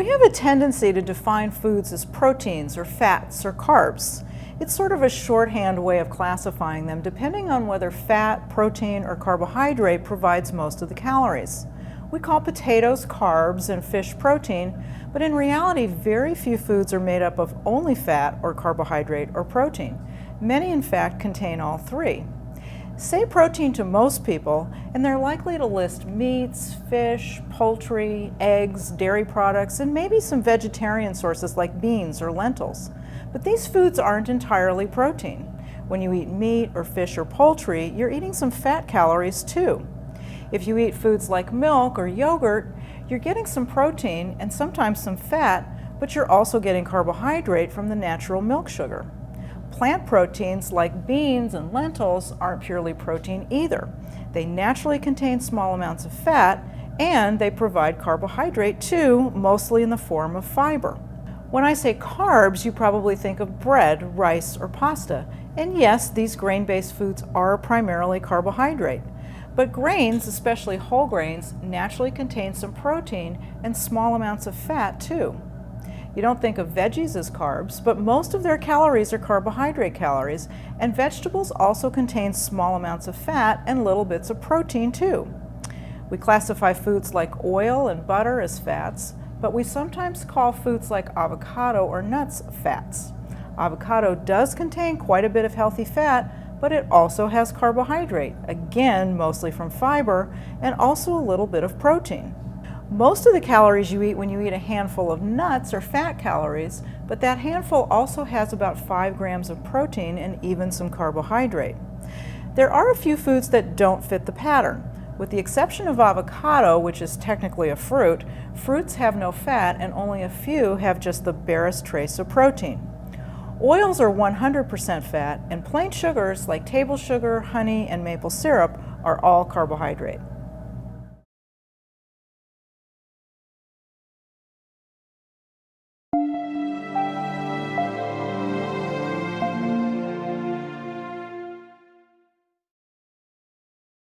We have a tendency to define foods as proteins or fats or carbs. It's sort of a shorthand way of classifying them depending on whether fat, protein, or carbohydrate provides most of the calories. We call potatoes carbs and fish protein, but in reality very few foods are made up of only fat or carbohydrate or protein. Many in fact contain all three. Say protein to most people, and they're likely to list meats, fish, poultry, eggs, dairy products, and maybe some vegetarian sources like beans or lentils. But these foods aren't entirely protein. When you eat meat or fish or poultry, you're eating some fat calories too. If you eat foods like milk or yogurt, you're getting some protein and sometimes some fat, but you're also getting carbohydrate from the natural milk sugar. Plant proteins like beans and lentils aren't purely protein either. They naturally contain small amounts of fat and they provide carbohydrate too, mostly in the form of fiber. When I say carbs, you probably think of bread, rice, or pasta. And yes, these grain-based foods are primarily carbohydrate. But grains, especially whole grains, naturally contain some protein and small amounts of fat too. You don't think of veggies as carbs, but most of their calories are carbohydrate calories, and vegetables also contain small amounts of fat and little bits of protein too. We classify foods like oil and butter as fats, but we sometimes call foods like avocado or nuts fats. Avocado does contain quite a bit of healthy fat, but it also has carbohydrate, again mostly from fiber, and also a little bit of protein. Most of the calories you eat when you eat a handful of nuts are fat calories, but that handful also has about 5 grams of protein and even some carbohydrate. There are a few foods that don't fit the pattern. With the exception of avocado, which is technically a fruit, fruits have no fat and only a few have just the barest trace of protein. Oils are 100% fat, and plain sugars like table sugar, honey, and maple syrup are all carbohydrate.